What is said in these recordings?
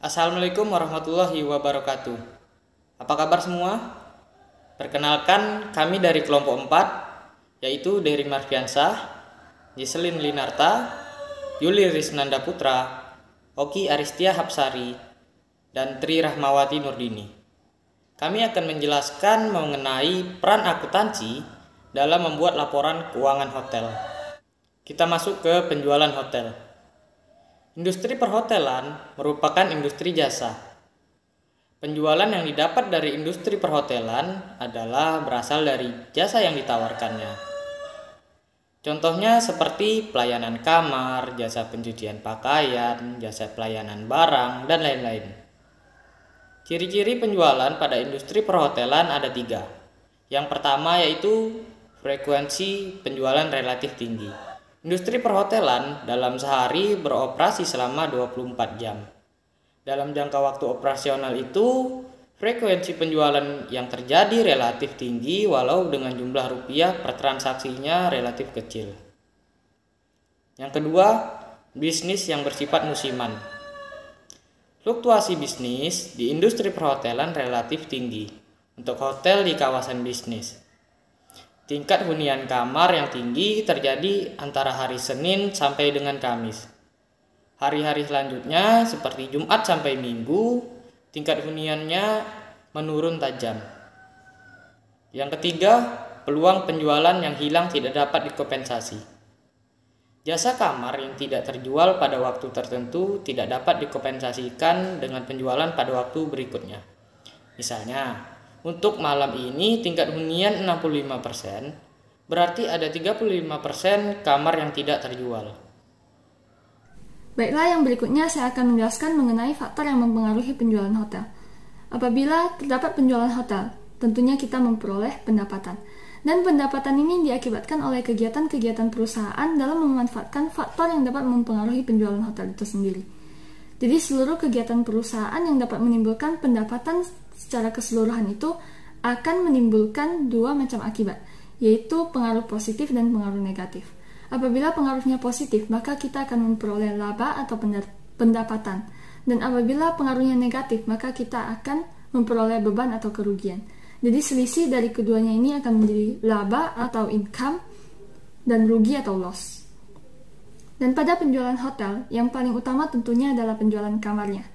Assalamualaikum warahmatullahi wabarakatuh. Apa kabar semua? Perkenalkan, kami dari kelompok 4, yaitu Dery Marfiansah, Giselin Linarta, Yuli Risnanda Putra, Oki Aristia Hapsari, dan Tri Rahmawati Nurdini. Kami akan menjelaskan mengenai peran akuntansi dalam membuat laporan keuangan hotel. Kita masuk ke penjualan hotel. Industri perhotelan merupakan industri jasa. Penjualan yang didapat dari industri perhotelan adalah berasal dari jasa yang ditawarkannya. Contohnya seperti pelayanan kamar, jasa pencucian pakaian, jasa pelayanan barang, dan lain-lain. Ciri-ciri penjualan pada industri perhotelan ada 3. Yang pertama yaitu frekuensi penjualan relatif tinggi. Industri perhotelan dalam sehari beroperasi selama 24 jam. Dalam jangka waktu operasional itu, frekuensi penjualan yang terjadi relatif tinggi walau dengan jumlah rupiah per transaksinya relatif kecil. Yang kedua, bisnis yang bersifat musiman. Fluktuasi bisnis di industri perhotelan relatif tinggi untuk hotel di kawasan bisnis. Tingkat hunian kamar yang tinggi terjadi antara hari Senin sampai dengan Kamis. Hari-hari selanjutnya seperti Jumat sampai Minggu, tingkat huniannya menurun tajam. Yang ketiga, peluang penjualan yang hilang tidak dapat dikompensasi. Jasa kamar yang tidak terjual pada waktu tertentu tidak dapat dikompensasikan dengan penjualan pada waktu berikutnya. Misalnya, untuk malam ini tingkat hunian 65%, berarti ada 35% kamar yang tidak terjual. Baiklah, yang berikutnya saya akan menjelaskan mengenai faktor yang mempengaruhi penjualan hotel. Apabila terdapat penjualan hotel, tentunya kita memperoleh pendapatan. Dan pendapatan ini diakibatkan oleh kegiatan-kegiatan perusahaan dalam memanfaatkan faktor yang dapat mempengaruhi penjualan hotel itu sendiri. Jadi seluruh kegiatan perusahaan yang dapat menimbulkan pendapatan secara keseluruhan itu akan menimbulkan 2 macam akibat, yaitu pengaruh positif dan pengaruh negatif. Apabila pengaruhnya positif, maka kita akan memperoleh laba atau pendapatan. Dan apabila pengaruhnya negatif, maka kita akan memperoleh beban atau kerugian. Jadi selisih dari keduanya ini akan menjadi laba atau income dan rugi atau loss. Dan pada penjualan hotel, yang paling utama tentunya adalah penjualan kamarnya.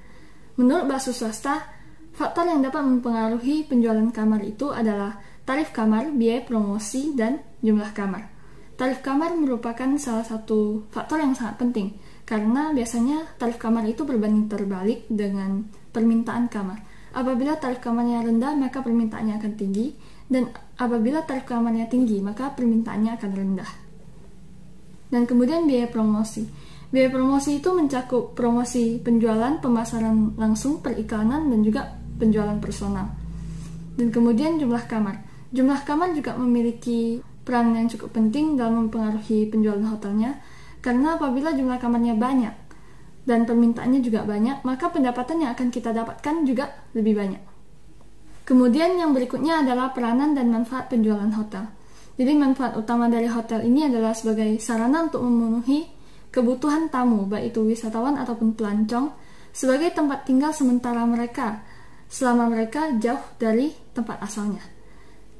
Menurut bahasa swasta, faktor yang dapat mempengaruhi penjualan kamar itu adalah tarif kamar, biaya promosi, dan jumlah kamar. Tarif kamar merupakan salah satu faktor yang sangat penting, karena biasanya tarif kamar itu berbanding terbalik dengan permintaan kamar. Apabila tarif kamarnya rendah, maka permintaannya akan tinggi, dan apabila tarif kamarnya tinggi, maka permintaannya akan rendah. Dan kemudian biaya promosi. Biaya promosi itu mencakup promosi penjualan, pemasaran langsung, periklanan, dan juga penjualan personal. Dan kemudian jumlah kamar. Jumlah kamar juga memiliki peran yang cukup penting dalam mempengaruhi penjualan hotelnya, karena apabila jumlah kamarnya banyak dan permintaannya juga banyak, maka pendapatan yang akan kita dapatkan juga lebih banyak. Kemudian yang berikutnya adalah peranan dan manfaat penjualan hotel. Jadi manfaat utama dari hotel ini adalah sebagai sarana untuk memenuhi kebutuhan tamu, baik itu wisatawan ataupun pelancong, sebagai tempat tinggal sementara mereka, selama mereka jauh dari tempat asalnya.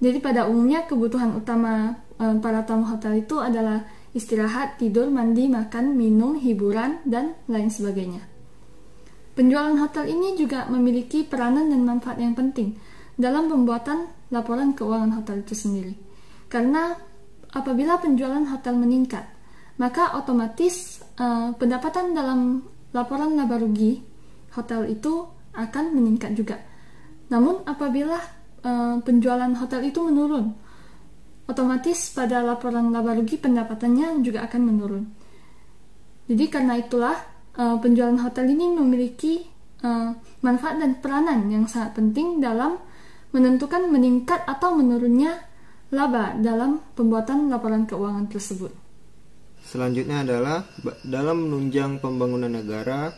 Jadi pada umumnya kebutuhan utama para tamu hotel itu adalah istirahat, tidur, mandi, makan, minum, hiburan, dan lain sebagainya. Penjualan hotel ini juga memiliki peranan dan manfaat yang penting dalam pembuatan laporan keuangan hotel itu sendiri. Karena apabila penjualan hotel meningkat, maka otomatis pendapatan dalam laporan laba rugi hotel itu akan meningkat juga. Namun apabila penjualan hotel itu menurun, otomatis pada laporan laba rugi pendapatannya juga akan menurun. Jadi karena itulah penjualan hotel ini memiliki manfaat dan peranan yang sangat penting dalam menentukan meningkat atau menurunnya laba dalam pembuatan laporan keuangan tersebut. Selanjutnya adalah dalam menunjang pembangunan negara,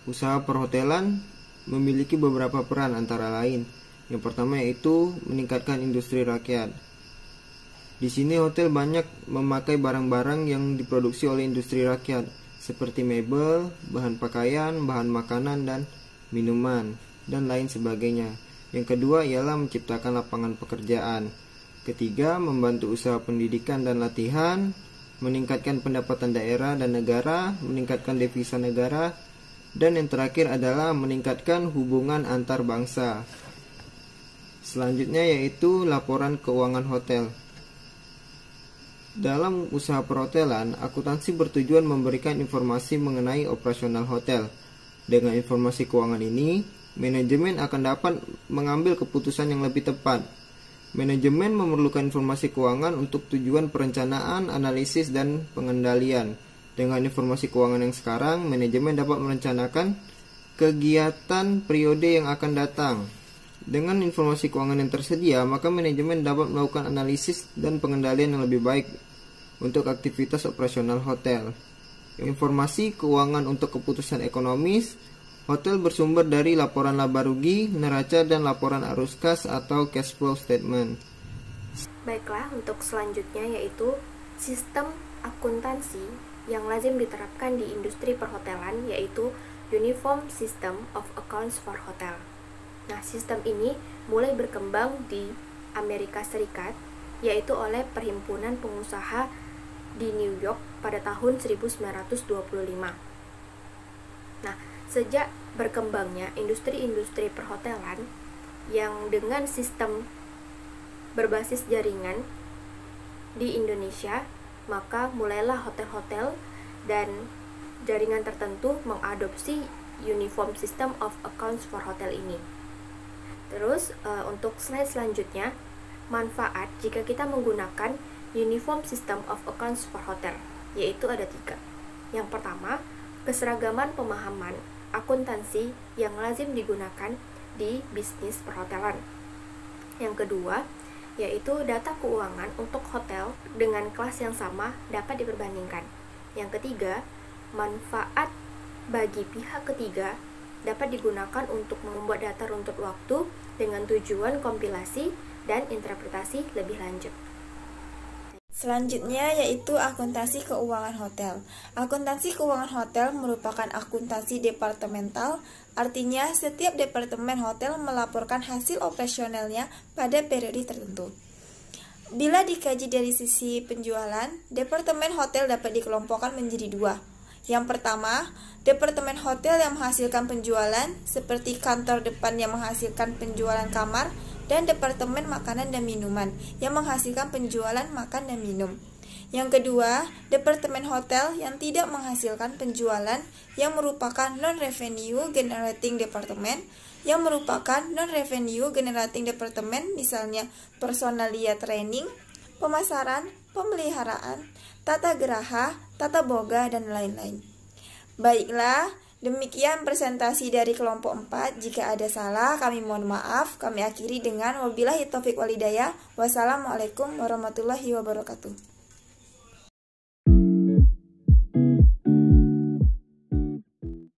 usaha perhotelan memiliki beberapa peran antara lain. Yang pertama yaitu meningkatkan industri rakyat. Di sini hotel banyak memakai barang-barang yang diproduksi oleh industri rakyat seperti mebel, bahan pakaian, bahan makanan, dan minuman, dan lain sebagainya. Yang kedua ialah menciptakan lapangan pekerjaan. Ketiga, membantu usaha pendidikan dan latihan, meningkatkan pendapatan daerah dan negara, meningkatkan devisa negara, dan yang terakhir adalah meningkatkan hubungan antar bangsa. Selanjutnya yaitu laporan keuangan hotel. Dalam usaha perhotelan, akuntansi bertujuan memberikan informasi mengenai operasional hotel. Dengan informasi keuangan ini, manajemen akan dapat mengambil keputusan yang lebih tepat. Manajemen memerlukan informasi keuangan untuk tujuan perencanaan, analisis, dan pengendalian. Dengan informasi keuangan yang sekarang, manajemen dapat merencanakan kegiatan periode yang akan datang. Dengan informasi keuangan yang tersedia, maka manajemen dapat melakukan analisis dan pengendalian yang lebih baik untuk aktivitas operasional hotel. Informasi keuangan untuk keputusan ekonomis, hotel bersumber dari laporan laba rugi, neraca, dan laporan arus kas atau cash flow statement. Baiklah, untuk selanjutnya yaitu sistem akuntansi yang lazim diterapkan di industri perhotelan, yaitu Uniform System of Accounts for Hotel. Nah, sistem ini mulai berkembang di Amerika Serikat, yaitu oleh Perhimpunan Pengusaha di New York pada tahun 1925. Nah, sejak berkembangnya industri-industri perhotelan yang dengan sistem berbasis jaringan di Indonesia, maka mulailah hotel-hotel dan jaringan tertentu mengadopsi Uniform System of Accounts for Hotel ini. Terus untuk slide selanjutnya, manfaat jika kita menggunakan Uniform System of Accounts for Hotel, yaitu ada 3. Yang pertama, keseragaman pemahaman akuntansi yang lazim digunakan di bisnis perhotelan. Yang kedua, yaitu data keuangan untuk hotel dengan kelas yang sama dapat diperbandingkan. Yang ketiga, manfaat bagi pihak ketiga dapat digunakan untuk membuat data runtut waktu dengan tujuan kompilasi dan interpretasi lebih lanjut. Selanjutnya yaitu akuntansi keuangan hotel. Akuntansi keuangan hotel merupakan akuntansi departemental, artinya setiap departemen hotel melaporkan hasil operasionalnya pada periode tertentu. Bila dikaji dari sisi penjualan, departemen hotel dapat dikelompokkan menjadi 2. Yang pertama, departemen hotel yang menghasilkan penjualan, seperti kantor depan yang menghasilkan penjualan kamar, dan departemen makanan dan minuman yang menghasilkan penjualan makan dan minum. Yang kedua, departemen hotel yang tidak menghasilkan penjualan yang merupakan non-revenue generating department, yang merupakan non-revenue generating department, misalnya personalia training, pemasaran, pemeliharaan, tata geraha, tata boga, dan lain-lain. Baiklah, demikian presentasi dari kelompok 4. Jika ada salah, kami mohon maaf. Kami akhiri dengan wabillahi taufiq walhidayah. Wassalamualaikum warahmatullahi wabarakatuh.